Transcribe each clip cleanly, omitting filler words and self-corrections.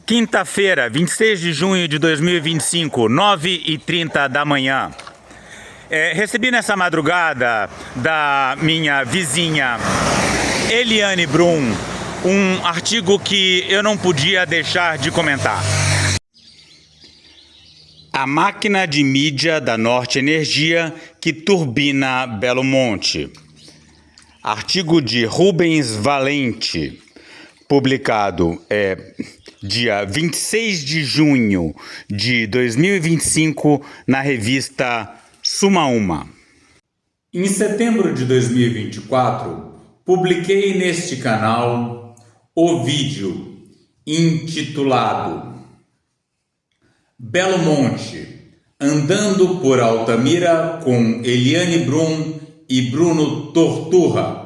Quinta-feira, 26 de junho de 2025, 9h30 da manhã. Recebi nessa madrugada da minha vizinha Eliane Brum um artigo que eu não podia deixar de comentar. A máquina de mídia da Norte Energia que turbina Belo Monte. Artigo de Rubens Valente, publicado dia 26 de junho de 2025 na revista Suma Uma. Em setembro de 2024, publiquei neste canal o vídeo intitulado Belo Monte, andando por Altamira com Eliane Brum e Bruno Torturra,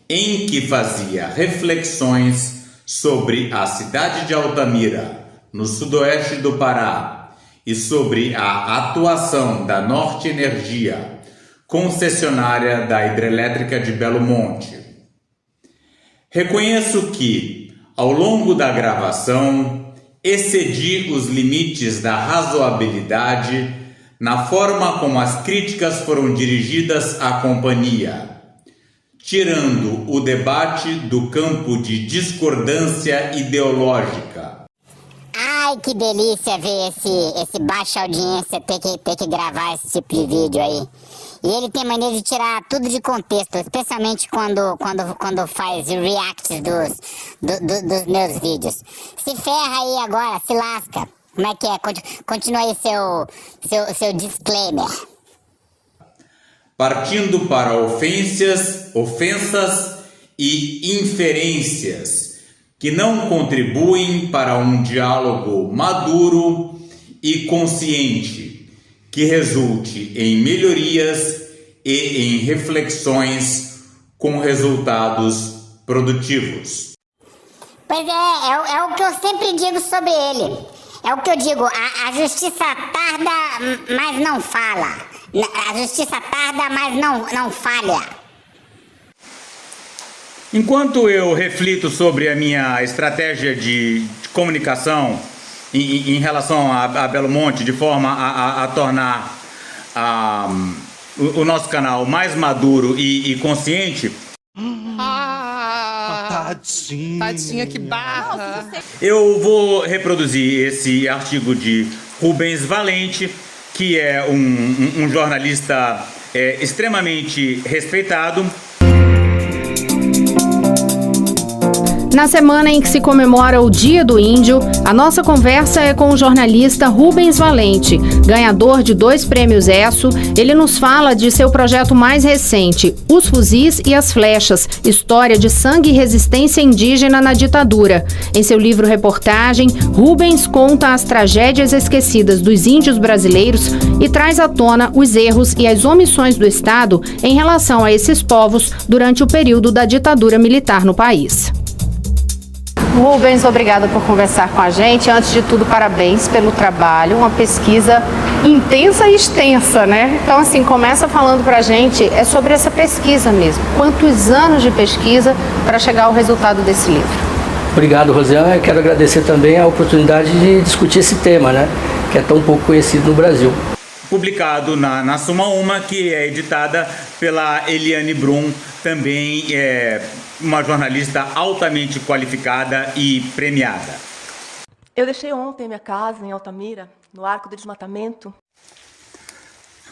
em que fazia reflexões sobre a cidade de Altamira, no sudoeste do Pará, e sobre a atuação da Norte Energia, concessionária da hidrelétrica de Belo Monte. Reconheço que, ao longo da gravação, excedi os limites da razoabilidade na forma como as críticas foram dirigidas à companhia, tirando o debate do campo de discordância ideológica. Ai, que delícia ver esse baixa audiência ter que gravar esse tipo de vídeo aí. E ele tem maneira de tirar tudo de contexto, especialmente quando faz reacts dos meus vídeos. Se ferra aí agora, se lasca. Como é que é? Continua aí seu disclaimer. Partindo para ofensas e inferências que não contribuem para um diálogo maduro e consciente, que resulte em melhorias e em reflexões com resultados produtivos. Pois é o que eu sempre digo sobre ele. É o que eu digo, a justiça tarda, mas não fala. A justiça tarda, mas não falha. Enquanto eu reflito sobre a minha estratégia de comunicação em relação a Belo Monte, de forma a tornar o nosso canal mais maduro e consciente, tadinha, que barra. Eu vou reproduzir esse artigo de Rubens Valente, que é um jornalista extremamente respeitado. Na semana em que se comemora o Dia do Índio, a nossa conversa é com o jornalista Rubens Valente, ganhador de 2 prêmios ESSO. Ele nos fala de seu projeto mais recente, Os Fuzis e as Flechas, história de sangue e resistência indígena na ditadura. Em seu livro-reportagem, Rubens conta as tragédias esquecidas dos índios brasileiros e traz à tona os erros e as omissões do Estado em relação a esses povos durante o período da ditadura militar no país. Rubens, obrigada por conversar com a gente. Antes de tudo, parabéns pelo trabalho, uma pesquisa intensa e extensa, né? Então, assim, começa falando pra gente sobre essa pesquisa mesmo. Quantos anos de pesquisa para chegar ao resultado desse livro? Obrigado, Rosiane. Eu quero agradecer também a oportunidade de discutir esse tema, né? Que é tão pouco conhecido no Brasil. Publicado na Suma Uma, que é editada pela Eliane Brum, também uma jornalista altamente qualificada e premiada. Eu deixei ontem minha casa em Altamira, no Arco do Desmatamento.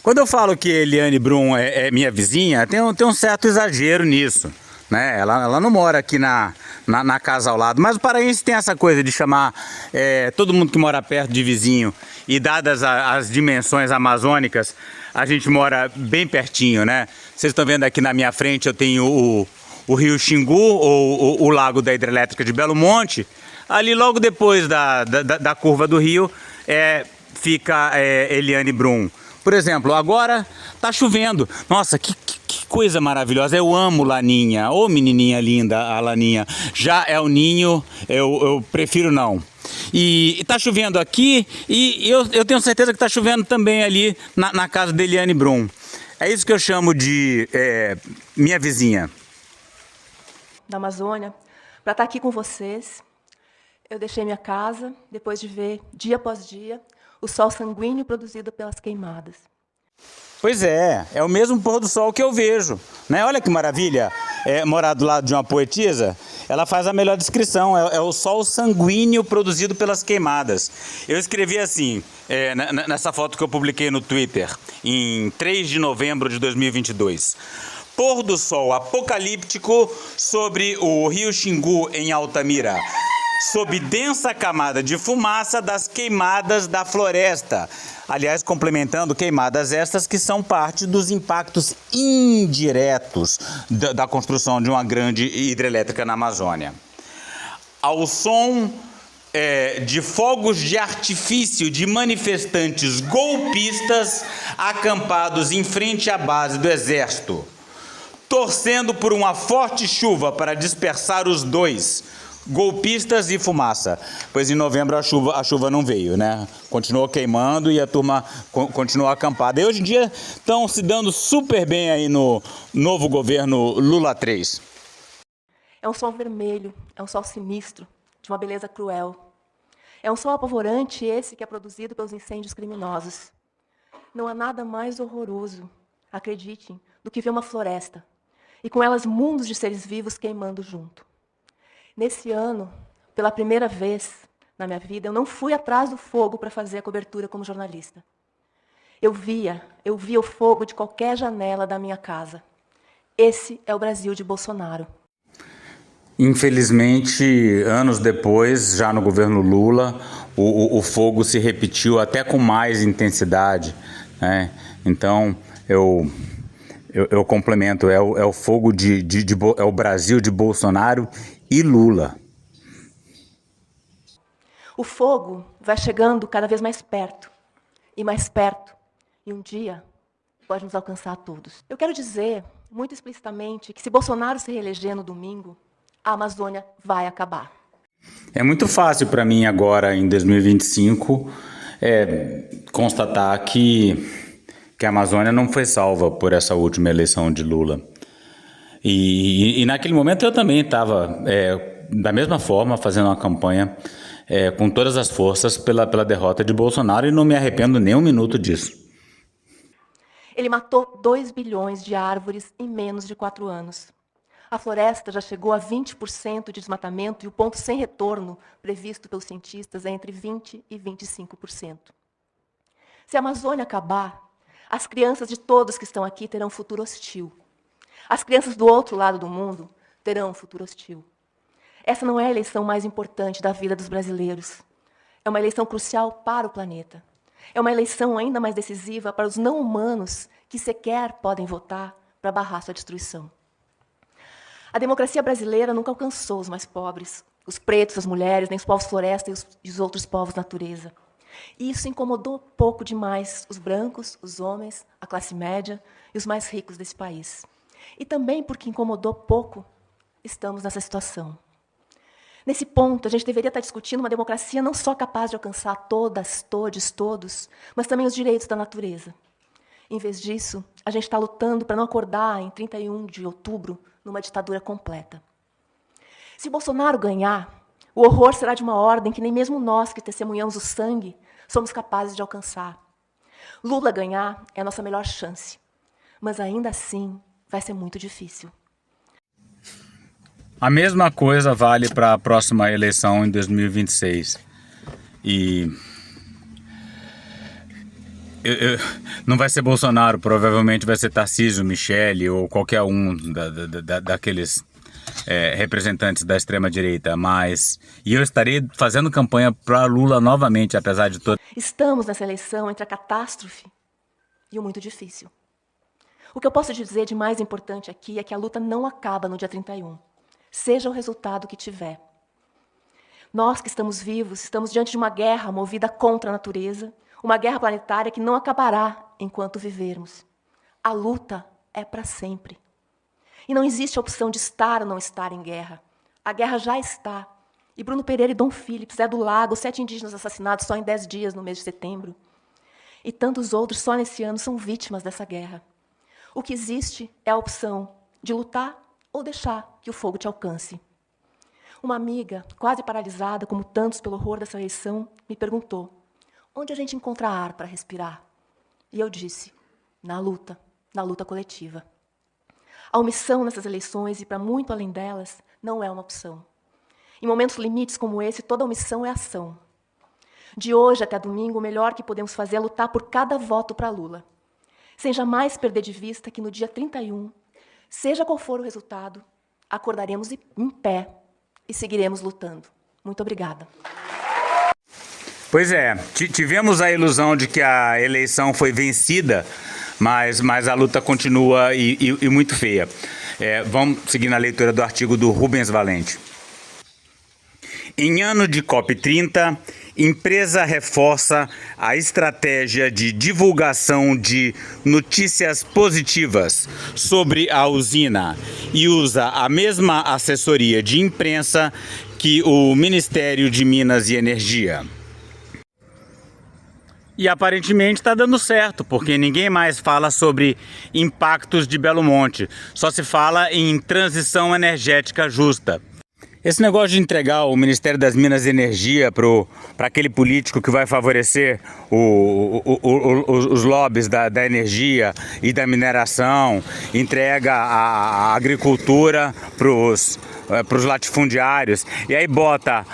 Quando eu falo que Eliane Brum é minha vizinha, tem um certo exagero nisso, né? Ela não mora aqui na casa ao lado, mas o paraense tem essa coisa de chamar todo mundo que mora perto de vizinho. E dadas as dimensões amazônicas, a gente mora bem pertinho, né? Vocês estão vendo aqui na minha frente, eu tenho o rio Xingu, ou o lago da hidrelétrica de Belo Monte. Ali logo depois da curva do rio fica Eliane Brum. Por exemplo, agora tá chovendo. Nossa, que coisa maravilhosa. Eu amo Laninha. Ô menininha linda, a Laninha. Já é o Ninho, eu prefiro não. E tá chovendo aqui e eu tenho certeza que tá chovendo também ali na casa da Eliane Brum. É isso que eu chamo de minha vizinha. Da Amazônia, para estar aqui com vocês. Eu deixei minha casa depois de ver, dia após dia, o sol sanguíneo produzido pelas queimadas. Pois é o mesmo pôr do sol que eu vejo, né? Olha que maravilha, morar do lado de uma poetisa, ela faz a melhor descrição, é o sol sanguíneo produzido pelas queimadas. Eu escrevi assim, nessa foto que eu publiquei no Twitter, em 3 de novembro de 2022. Pôr do sol apocalíptico sobre o rio Xingu, em Altamira, sob densa camada de fumaça das queimadas da floresta. Aliás, complementando, queimadas estas que são parte dos impactos indiretos da construção de uma grande hidrelétrica na Amazônia. Ao som de fogos de artifício de manifestantes golpistas acampados em frente à base do Exército, torcendo por uma forte chuva para dispersar os dois, golpistas e fumaça. Pois em novembro a chuva não veio, né? Continuou queimando e a turma continuou acampada. E hoje em dia estão se dando super bem aí no novo governo Lula 3. É um sol vermelho, é um sol sinistro, de uma beleza cruel. É um sol apavorante esse que é produzido pelos incêndios criminosos. Não há nada mais horroroso, acreditem, do que ver uma floresta e com elas mundos de seres vivos queimando junto. Nesse ano, pela primeira vez na minha vida, eu não fui atrás do fogo para fazer a cobertura como jornalista. Eu via o fogo de qualquer janela da minha casa. Esse é o Brasil de Bolsonaro. Infelizmente, anos depois, já no governo Lula, o fogo se repetiu até com mais intensidade, né? Então, eu complemento, é o fogo é o Brasil de Bolsonaro e Lula. O fogo vai chegando cada vez mais perto, e um dia pode nos alcançar a todos. Eu quero dizer, muito explicitamente, que se Bolsonaro se reeleger no domingo, a Amazônia vai acabar. É muito fácil para mim agora, em 2025, constatar que a Amazônia não foi salva por essa última eleição de Lula. E naquele momento eu também estava, da mesma forma, fazendo uma campanha com todas as forças pela derrota de Bolsonaro e não me arrependo nem um minuto disso. Ele matou 2 bilhões de árvores em menos de 4 anos. A floresta já chegou a 20% de desmatamento e o ponto sem retorno previsto pelos cientistas é entre 20% e 25%. Se a Amazônia acabar, as crianças de todos que estão aqui terão um futuro hostil. As crianças do outro lado do mundo terão um futuro hostil. Essa não é a eleição mais importante da vida dos brasileiros. É uma eleição crucial para o planeta. É uma eleição ainda mais decisiva para os não-humanos que sequer podem votar para barrar sua destruição. A democracia brasileira nunca alcançou os mais pobres, os pretos, as mulheres, nem os povos floresta e os outros povos natureza. E isso incomodou pouco demais os brancos, os homens, a classe média e os mais ricos desse país. E também porque incomodou pouco, estamos nessa situação. Nesse ponto, a gente deveria estar discutindo uma democracia não só capaz de alcançar todas, todes, todos, mas também os direitos da natureza. Em vez disso, a gente está lutando para não acordar em 31 de outubro numa ditadura completa. Se Bolsonaro ganhar, o horror será de uma ordem que nem mesmo nós que testemunhamos o sangue somos capazes de alcançar. Lula ganhar é a nossa melhor chance, mas ainda assim vai ser muito difícil. A mesma coisa vale para a próxima eleição em 2026. E não vai ser Bolsonaro, provavelmente vai ser Tarcísio, Michele ou qualquer um daqueles representantes da extrema-direita. E eu estarei fazendo campanha para Lula novamente, apesar de todo. Estamos nessa eleição entre a catástrofe e o muito difícil. O que eu posso dizer de mais importante aqui é que a luta não acaba no dia 31. Seja o resultado que tiver. Nós que estamos vivos, estamos diante de uma guerra movida contra a natureza, uma guerra planetária que não acabará enquanto vivermos. A luta é para sempre. E não existe a opção de estar ou não estar em guerra. A guerra já está, E Bruno Pereira e Dom Phillips, Zé do Lago, 7 indígenas assassinados só em 10 dias no mês de setembro. E tantos outros só nesse ano são vítimas dessa guerra. O que existe é a opção de lutar ou deixar que o fogo te alcance. Uma amiga, quase paralisada, como tantos pelo horror dessa eleição, me perguntou: onde a gente encontra ar para respirar? E eu disse: na luta coletiva. A omissão nessas eleições, e para muito além delas, não é uma opção. Em momentos limites como esse, toda omissão é ação. De hoje até domingo, o melhor que podemos fazer é lutar por cada voto para Lula, sem jamais perder de vista que no dia 31, seja qual for o resultado, acordaremos em pé e seguiremos lutando. Muito obrigada. Pois é, tivemos a ilusão de que a eleição foi vencida, mas a luta continua e muito feia. Vamos seguir na leitura do artigo do Rubens Valente. Em ano de COP30, empresa reforça a estratégia de divulgação de notícias positivas sobre a usina e usa a mesma assessoria de imprensa que o Ministério de Minas e Energia. E aparentemente está dando certo, porque ninguém mais fala sobre impactos de Belo Monte, só se fala em transição energética justa. Esse negócio de entregar o Ministério das Minas e Energia para aquele político que vai favorecer os lobbies da energia e da mineração, entrega a agricultura para os latifundiários, e aí bota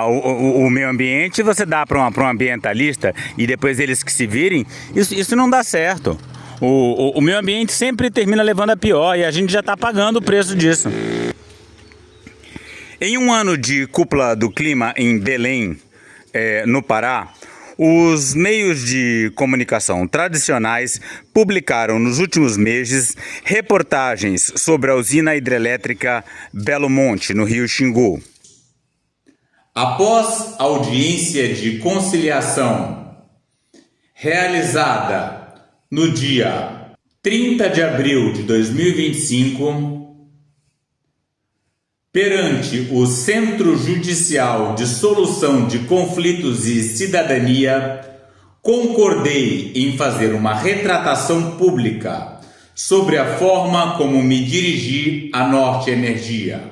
o meio ambiente e você dá para um ambientalista e depois eles que se virem, isso não dá certo. O meio ambiente sempre termina levando a pior e a gente já está pagando o preço disso. Em um ano de cúpula do clima em Belém, no Pará, os meios de comunicação tradicionais publicaram nos últimos meses reportagens sobre a usina hidrelétrica Belo Monte, no Rio Xingu. Após audiência de conciliação realizada no dia 30 de abril de 2025, perante o Centro Judicial de Solução de Conflitos e Cidadania, concordei em fazer uma retratação pública sobre a forma como me dirigi à Norte Energia.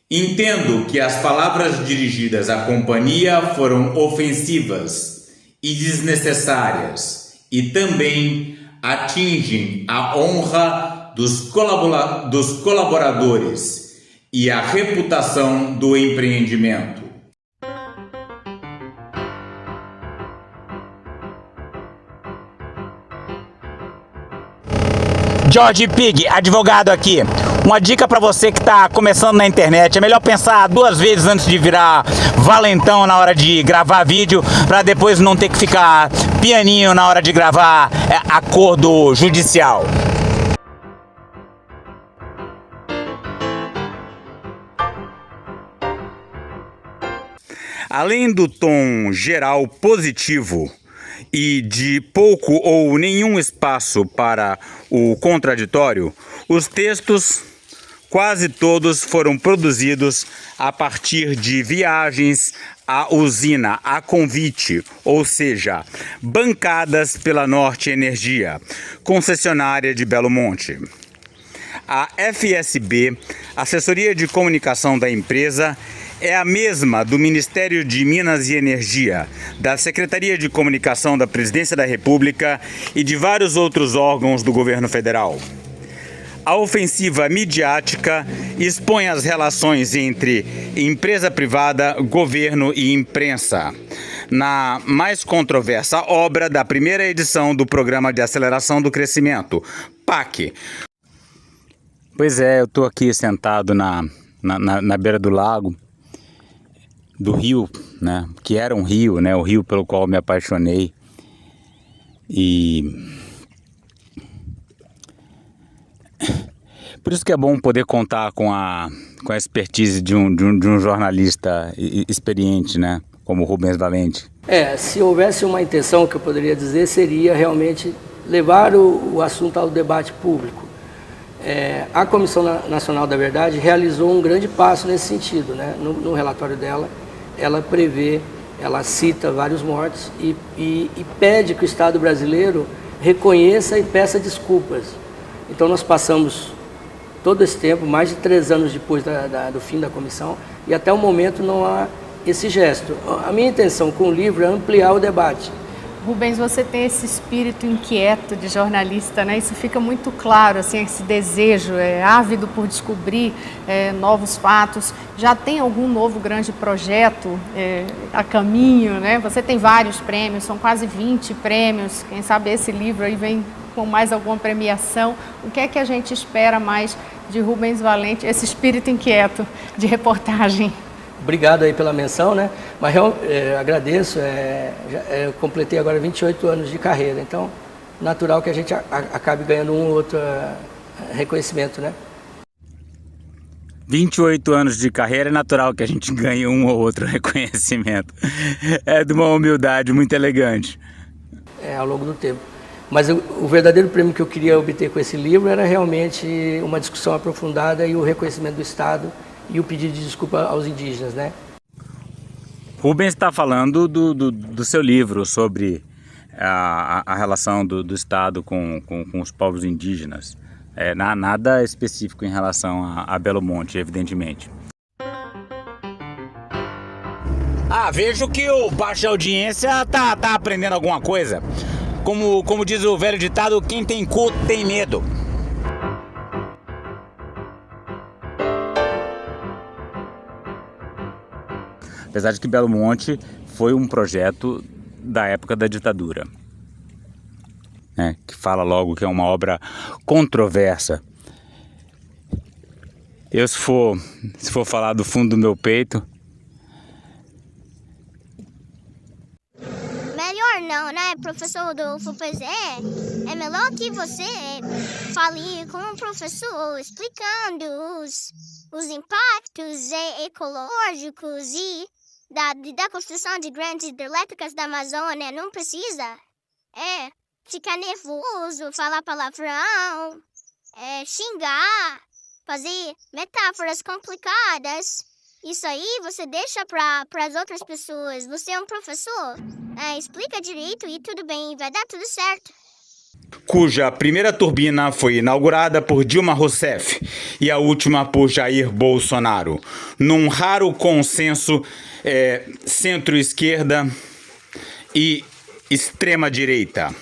Entendo que as palavras dirigidas à companhia foram ofensivas e desnecessárias e também atingem a honra dos colaboradores e a reputação do empreendimento. Jorge Pig, advogado aqui. Uma dica para você que está começando na internet: é melhor pensar 2 vezes antes de virar valentão na hora de gravar vídeo, para depois não ter que ficar pianinho na hora de gravar acordo judicial. Além do tom geral positivo e de pouco ou nenhum espaço para o contraditório, os textos, quase todos, foram produzidos a partir de viagens à usina a convite, ou seja, bancadas pela Norte Energia, concessionária de Belo Monte. A FSB, assessoria de comunicação da empresa, é a mesma do Ministério de Minas e Energia, da Secretaria de Comunicação da Presidência da República e de vários outros órgãos do governo federal. A ofensiva midiática expõe as relações entre empresa privada, governo e imprensa, na mais controversa obra da primeira edição do Programa de Aceleração do Crescimento, PAC. Pois é, eu estou aqui sentado na beira do lago, do rio, né? Que era um rio, né? O rio pelo qual me apaixonei. E por isso que é bom poder contar com a expertise de um jornalista experiente, né? Como Rubens Valente. Se houvesse uma intenção, que eu poderia dizer, seria realmente levar o assunto ao debate público. A Comissão Nacional da Verdade realizou um grande passo nesse sentido, né? No relatório dela, ela prevê, ela cita vários mortos e pede que o Estado brasileiro reconheça e peça desculpas. Então nós passamos todo esse tempo, mais de 3 anos depois do fim da comissão, e até o momento não há esse gesto. A minha intenção com o livro é ampliar o debate. Rubens, você tem esse espírito inquieto de jornalista, né? Isso fica muito claro, assim, esse desejo, ávido por descobrir novos fatos. Já tem algum novo grande projeto a caminho, né? Você tem vários prêmios, são quase 20 prêmios. Quem sabe esse livro aí vem com mais alguma premiação. O que é que a gente espera mais de Rubens Valente, esse espírito inquieto de reportagem? Obrigado aí pela menção, né? Mas eu agradeço, eu completei agora 28 anos de carreira, então natural que a gente acabe ganhando um ou outro reconhecimento, né? 28 anos de carreira, é natural que a gente ganhe um ou outro reconhecimento. É de uma humildade muito elegante. Ao longo do tempo. Mas o verdadeiro prêmio que eu queria obter com esse livro era realmente uma discussão aprofundada e o reconhecimento do Estado e o pedido de desculpa aos indígenas, né? Rubens está falando do seu livro sobre a relação do Estado com os povos indígenas. Nada específico em relação a Belo Monte, evidentemente. Vejo que o Baixa Audiência tá aprendendo alguma coisa. Como diz o velho ditado, quem tem cu tem medo. Apesar de que Belo Monte foi um projeto da época da ditadura, né? Que fala logo que é uma obra controversa. Eu, se for falar do fundo do meu peito... Melhor não, né, professor Rodolfo? Pois é melhor que você fale com o professor explicando os impactos ecológicos e da construção de grandes hidrelétricas da Amazônia. Não precisa ficar nervoso, falar palavrão, xingar, fazer metáforas complicadas. Isso aí você deixa para as outras pessoas. Você é um professor, explica direito e tudo bem, vai dar tudo certo. Cuja primeira turbina foi inaugurada por Dilma Rousseff e a última por Jair Bolsonaro, num raro consenso centro-esquerda e extrema-direita.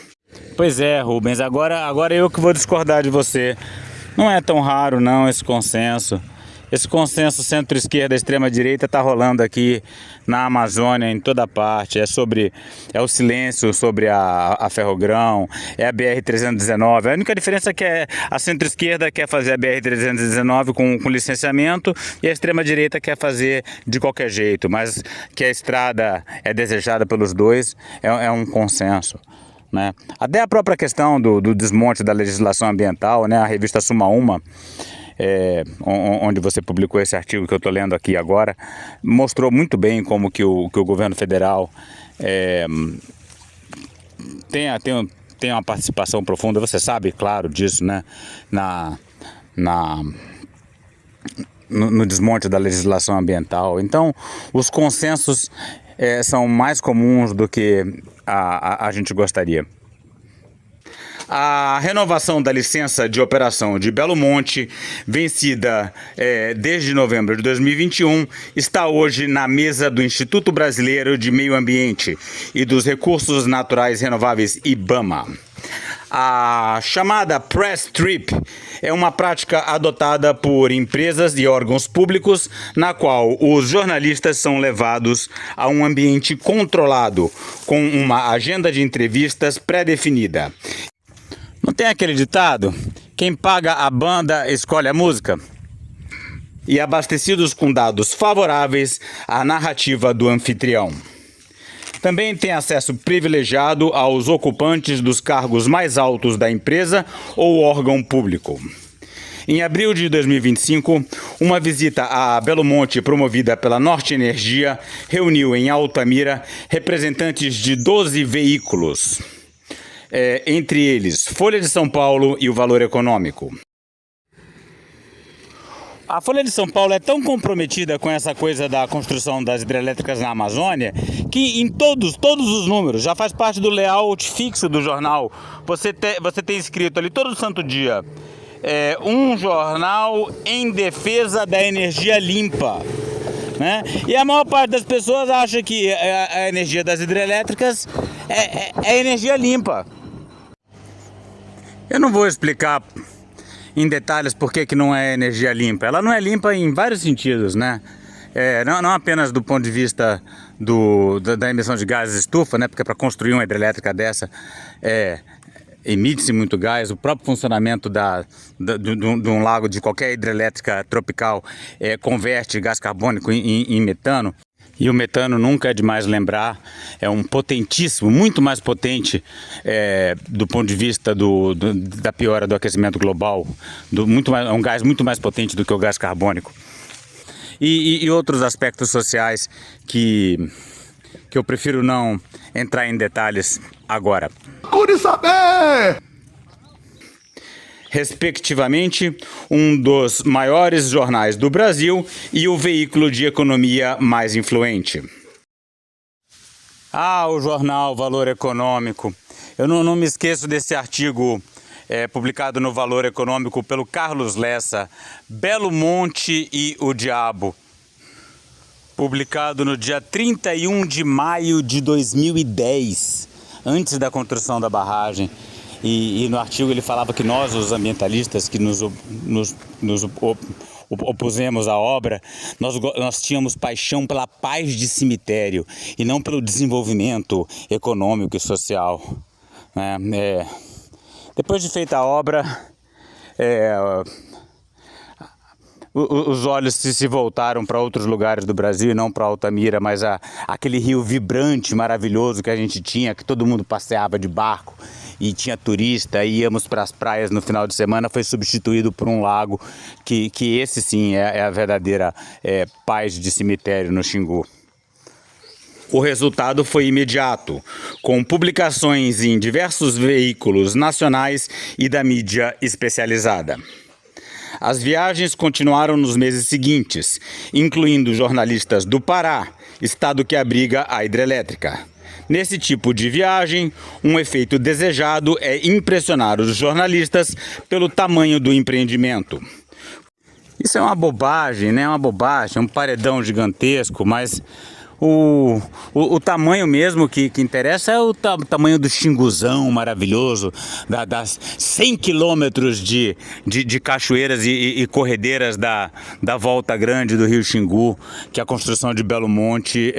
Pois é, Rubens, agora eu que vou discordar de você. Não é tão raro não esse consenso. Esse consenso centro-esquerda, extrema-direita está rolando aqui na Amazônia, em toda parte. É o silêncio sobre a Ferrogrão, é a BR-319. A única diferença é que a centro-esquerda quer fazer a BR-319 com licenciamento e a extrema-direita quer fazer de qualquer jeito. Mas que a estrada é desejada pelos dois é um consenso, né? Até a própria questão do desmonte da legislação ambiental, né? A revista Suma Uma, onde você publicou esse artigo que eu estou lendo aqui agora, mostrou muito bem como que o governo federal tem uma participação profunda. Você sabe, claro, disso, né? No desmonte da legislação ambiental. Então, os consensos são mais comuns do que a gente gostaria. A renovação da licença de operação de Belo Monte, vencida desde novembro de 2021, está hoje na mesa do Instituto Brasileiro de Meio Ambiente e dos Recursos Naturais Renováveis, IBAMA. A chamada press trip é uma prática adotada por empresas e órgãos públicos na qual os jornalistas são levados a um ambiente controlado com uma agenda de entrevistas pré-definida. Não tem aquele ditado? Quem paga a banda escolhe a música? E abastecidos com dados favoráveis à narrativa do anfitrião. Também tem acesso privilegiado aos ocupantes dos cargos mais altos da empresa ou órgão público. Em abril de 2025, uma visita a Belo Monte promovida pela Norte Energia reuniu em Altamira representantes de 12 veículos. Entre eles Folha de São Paulo e o Valor Econômico. A Folha de São Paulo é tão comprometida com essa coisa da construção das hidrelétricas na Amazônia que em todos os números, já faz parte do layout fixo do jornal, você tem escrito ali todo santo dia, um jornal em defesa da energia limpa. Né? E a maior parte das pessoas acha que a energia das hidrelétricas é energia limpa. Eu não vou explicar em detalhes por que não é energia limpa. Ela não é limpa em vários sentidos, né? Não apenas do ponto de vista da emissão de gases de estufa, né? Porque para construir uma hidrelétrica dessa emite-se muito gás. O próprio funcionamento de um lago, de qualquer hidrelétrica tropical, converte gás carbônico em metano. E o metano, nunca é demais lembrar, é um potentíssimo, muito mais potente do ponto de vista da piora do aquecimento global, é um gás muito mais potente do que o gás carbônico. E outros aspectos sociais que eu prefiro não entrar em detalhes agora. Procure saber! Respectivamente, um dos maiores jornais do Brasil e o veículo de economia mais influente. O jornal Valor Econômico. Eu não me esqueço desse artigo publicado no Valor Econômico pelo Carlos Lessa, Belo Monte e o Diabo, publicado no dia 31 de maio de 2010, antes da construção da barragem. E no artigo ele falava que nós, os ambientalistas que nos opusemos à obra, nós tínhamos paixão pela paz de cemitério e não pelo desenvolvimento econômico e social. Depois de feita a obra, os olhos se voltaram para outros lugares do Brasil e não para Altamira, mas aquele rio vibrante, maravilhoso que a gente tinha, que todo mundo passeava de barco e tinha turista, e íamos para as praias no final de semana, foi substituído por um lago que esse sim é a verdadeira paz de cemitério no Xingu. O resultado foi imediato, com publicações em diversos veículos nacionais e da mídia especializada. As viagens continuaram nos meses seguintes, incluindo jornalistas do Pará, estado que abriga a hidrelétrica. Nesse tipo de viagem, um efeito desejado é impressionar os jornalistas pelo tamanho do empreendimento. Isso é uma bobagem, né? É um paredão gigantesco, mas o tamanho mesmo que interessa é o tamanho do Xinguzão maravilhoso, das 100 quilômetros de cachoeiras e corredeiras da Volta Grande do Rio Xingu, que a construção de Belo Monte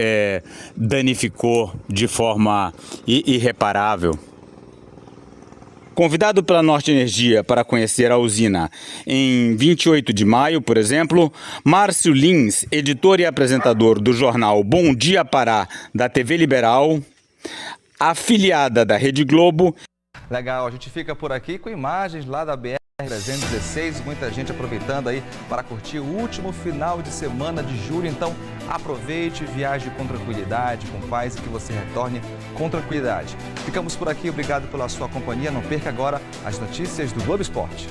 danificou de forma irreparável. Convidado pela Norte Energia para conhecer a usina em 28 de maio, por exemplo, Márcio Lins, editor e apresentador do jornal Bom Dia Pará, da TV Liberal, afiliada da Rede Globo. Legal, a gente fica por aqui com imagens lá da BR-316, muita gente aproveitando aí para curtir o último final de semana de julho. Então aproveite, viaje com tranquilidade, com paz e que você retorne com tranquilidade. Ficamos por aqui, obrigado pela sua companhia. Não perca agora as notícias do Globo Esporte.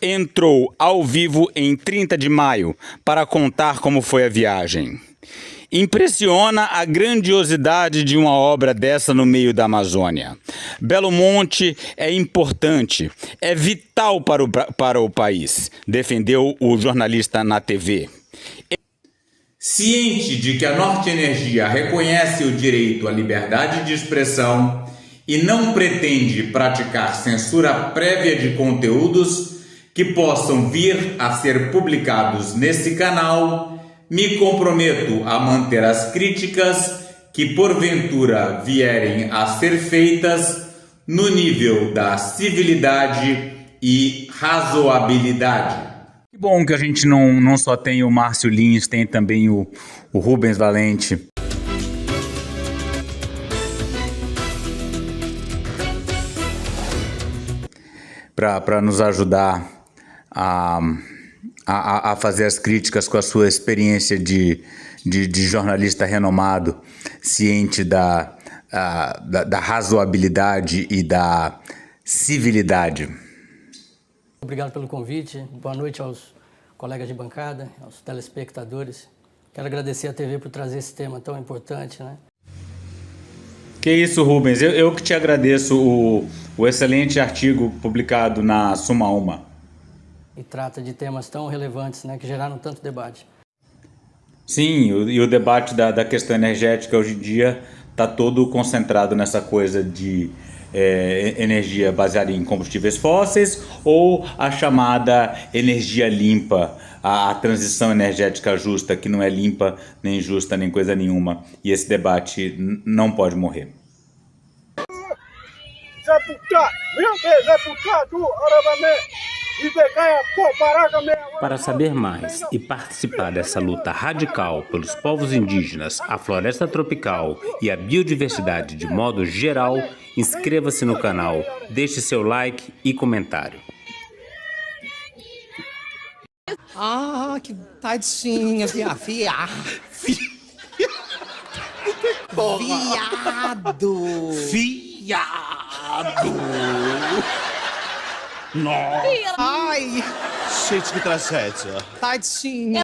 Entrou ao vivo em 30 de maio para contar como foi a viagem. Impressiona a grandiosidade de uma obra dessa no meio da Amazônia. Belo Monte é importante, é vital para o país, defendeu o jornalista na TV. Ciente de que a Norte Energia reconhece o direito à liberdade de expressão e não pretende praticar censura prévia de conteúdos que possam vir a ser publicados nesse canal, me comprometo a manter as críticas que porventura vierem a ser feitas no nível da civilidade e razoabilidade. Que bom que a gente não só tem o Márcio Lins, tem também o Rubens Valente. Para nos ajudar a fazer as críticas com a sua experiência de jornalista renomado, ciente da razoabilidade e da civilidade. Obrigado pelo convite. Boa noite aos colegas de bancada, aos telespectadores. Quero agradecer à TV por trazer esse tema tão importante, né? Que isso, Rubens. Eu que te agradeço o excelente artigo publicado na Suma Uma. E trata de temas tão relevantes, né, que geraram tanto debate. Sim, e o debate da questão energética hoje em dia está todo concentrado nessa coisa de energia baseada em combustíveis fósseis ou a chamada energia limpa, a transição energética justa, que não é limpa, nem justa, nem coisa nenhuma. E esse debate não pode morrer. Para saber mais e participar dessa luta radical pelos povos indígenas, a floresta tropical e a biodiversidade de modo geral, inscreva-se no canal, deixe seu like e comentário. Ah, que tadinha, viado. Viado. Nossa. Ai. Gente, que tragédia. Tadinha.